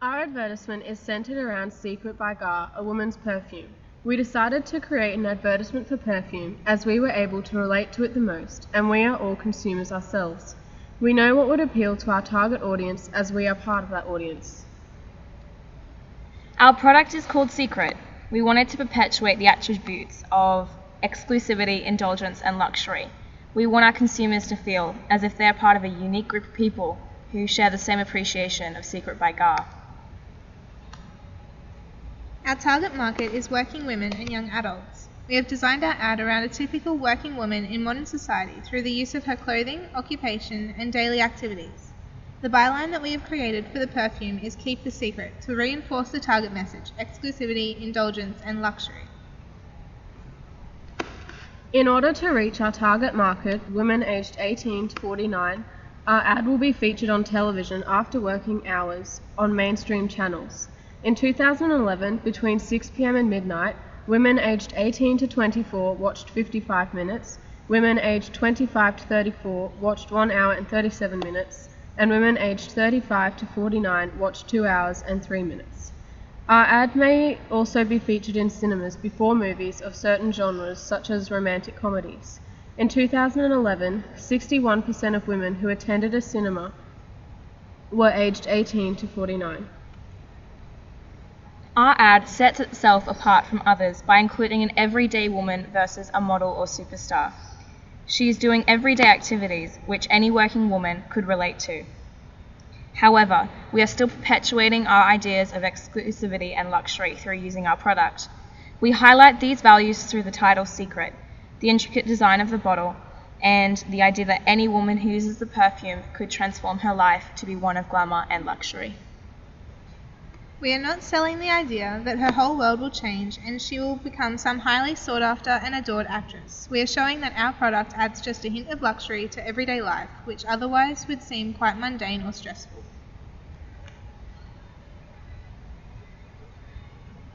Our advertisement is centered around Secret by Gar, a woman's perfume. We decided to create an advertisement for perfume as we were able to relate to it the most, and we are all consumers ourselves. We know what would appeal to our target audience as we are part of that audience. Our product is called Secret. We wanted to perpetuate the attributes of exclusivity, indulgence, and luxury. We want our consumers to feel as if they are part of a unique group of people who share the same appreciation of Secret by Gar. Our target market is working women and young adults. We have designed our ad around a typical working woman in modern society through the use of her clothing, occupation, and daily activities. The byline that we have created for the perfume is Keep the Secret to reinforce the target message, exclusivity, indulgence, and luxury. In order to reach our target market, women aged 18 to 49, our ad will be featured on television after working hours on mainstream channels. In 2011, between 6 p.m. and midnight, women aged 18 to 24 watched 55 minutes, women aged 25 to 34 watched 1 hour and 37 minutes, and women aged 35 to 49 watched 2 hours and 3 minutes. Our ad may also be featured in cinemas before movies of certain genres such as romantic comedies. In 2011, 61% of women who attended a cinema were aged 18 to 49. Our ad sets itself apart from others by including an everyday woman versus a model or superstar. She is doing everyday activities which any working woman could relate to. However, we are still perpetuating our ideas of exclusivity and luxury through using our product. We highlight these values through the title Secret, the intricate design of the bottle, and the idea that any woman who uses the perfume could transform her life to be one of glamour and luxury. We are not selling the idea that her whole world will change and she will become some highly sought after and adored actress. We are showing that our product adds just a hint of luxury to everyday life, which otherwise would seem quite mundane or stressful.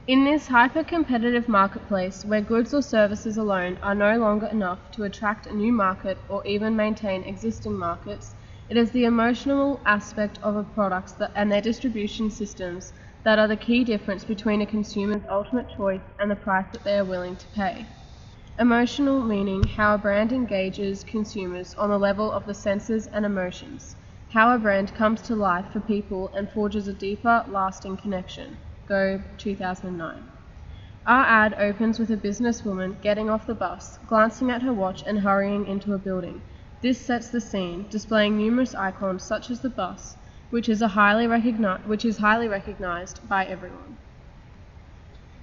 In this hyper-competitive marketplace where goods or services alone are no longer enough to attract a new market or even maintain existing markets, it is the emotional aspect of a product and their distribution systems that are the key difference between a consumer's ultimate choice and the price that they are willing to pay. Emotional meaning how a brand engages consumers on the level of the senses and emotions, how a brand comes to life for people and forges a deeper, lasting connection. Go 2009. Our ad opens with a businesswoman getting off the bus, glancing at her watch and hurrying into a building. This sets the scene, displaying numerous icons such as the bus, which is highly recognized by everyone.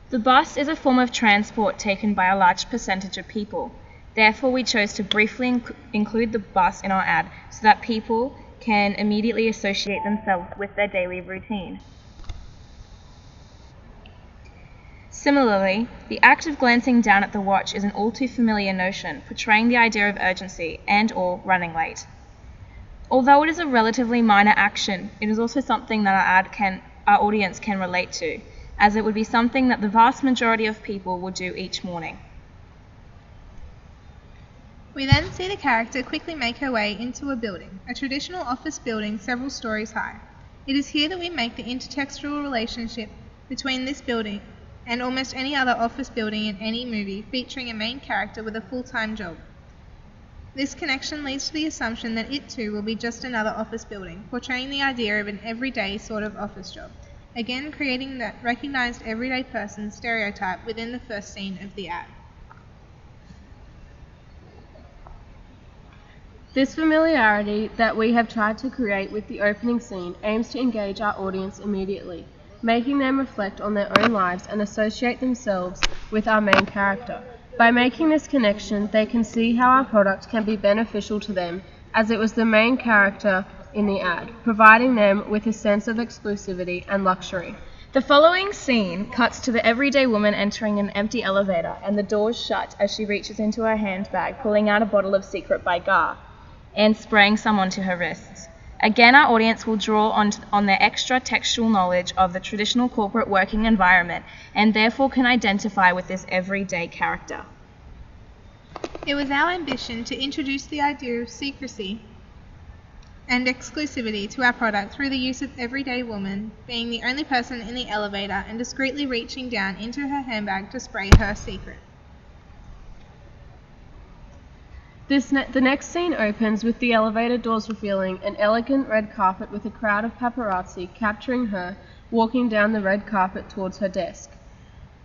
The bus is a form of transport taken by a large percentage of people. Therefore, we chose to briefly include the bus in our ad so that people can immediately associate themselves with their daily routine. Similarly, the act of glancing down at the watch is an all too familiar notion, portraying the idea of urgency and/or running late. Although it is a relatively minor action, it is also something that our audience can relate to, as it would be something that the vast majority of people will do each morning. We then see the character quickly make her way into a building, a traditional office building several stories high. It is here that we make the intertextual relationship between this building and almost any other office building in any movie featuring a main character with a full-time job. This connection leads to the assumption that it too will be just another office building, portraying the idea of an everyday sort of office job, again creating that recognized everyday person stereotype within the first scene of the ad. This familiarity that we have tried to create with the opening scene aims to engage our audience immediately, making them reflect on their own lives and associate themselves with our main character. By making this connection, they can see how our product can be beneficial to them, as it was the main character in the ad, providing them with a sense of exclusivity and luxury. The following scene cuts to the everyday woman entering an empty elevator and the doors shut as she reaches into her handbag, pulling out a bottle of Secret by Gar and spraying some onto her wrists. Again, our audience will draw on their extra textual knowledge of the traditional corporate working environment and therefore can identify with this everyday character. It was our ambition to introduce the idea of secrecy and exclusivity to our product through the use of everyday woman being the only person in the elevator and discreetly reaching down into her handbag to spray her secret. The next scene opens with the elevator doors revealing an elegant red carpet with a crowd of paparazzi capturing her walking down the red carpet towards her desk.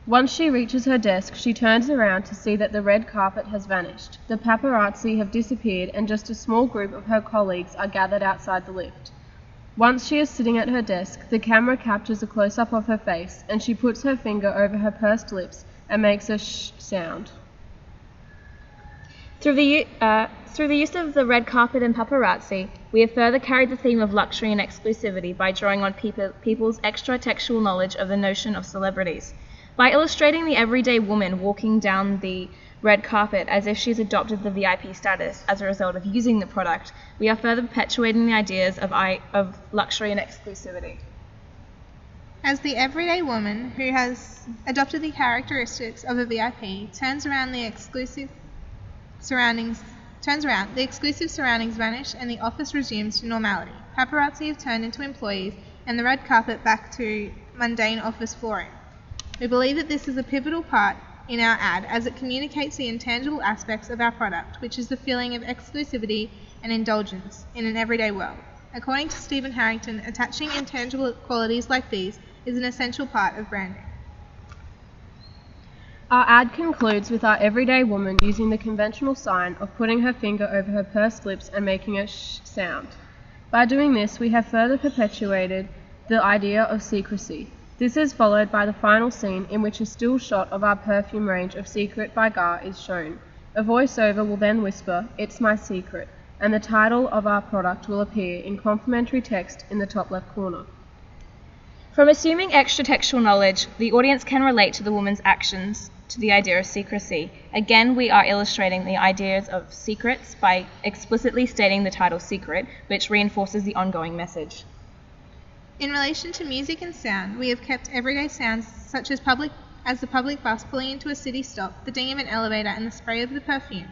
Once she reaches her desk, she turns around to see that the red carpet has vanished. The paparazzi have disappeared and just a small group of her colleagues are gathered outside the lift. Once she is sitting at her desk, the camera captures a close-up of her face and she puts her finger over her pursed lips and makes a shh sound. Through the use of the red carpet and paparazzi, we have further carried the theme of luxury and exclusivity by drawing on people's extra-textual knowledge of the notion of celebrities. By illustrating the everyday woman walking down the red carpet as if she's adopted the VIP status as a result of using the product, we are further perpetuating the ideas of luxury and exclusivity. As the everyday woman who has adopted the characteristics of a VIP turns around, the exclusive surroundings vanish and the office resumes to normality. Paparazzi have turned into employees and the red carpet back to mundane office flooring. We believe that this is a pivotal part in our ad as it communicates the intangible aspects of our product, which is the feeling of exclusivity and indulgence in an everyday world. According to Stephen Harrington, attaching intangible qualities like these is an essential part of branding. Our ad concludes with our everyday woman using the conventional sign of putting her finger over her pursed lips and making a shh sound. By doing this, we have further perpetuated the idea of secrecy. This is followed by the final scene in which a still shot of our perfume range of Secret by Gar is shown. A voiceover will then whisper, "It's my secret," and the title of our product will appear in complimentary text in the top left corner. From assuming extra-textual knowledge, the audience can relate to the woman's actions to the idea of secrecy. Again, we are illustrating the ideas of secrets by explicitly stating the title Secret, which reinforces the ongoing message. In relation to music and sound, we have kept everyday sounds such as the public bus pulling into a city stop, the ding of an elevator and the spray of the perfume.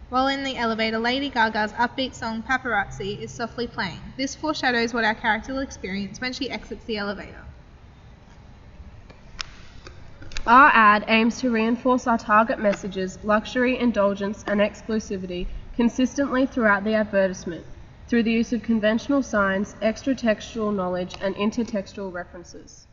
While in the elevator, Lady Gaga's upbeat song Paparazzi is softly playing. This foreshadows what our character will experience when she exits the elevator. Our ad aims to reinforce our target messages, luxury, indulgence, and exclusivity consistently throughout the advertisement, through the use of conventional signs, extra-textual knowledge, and intertextual references.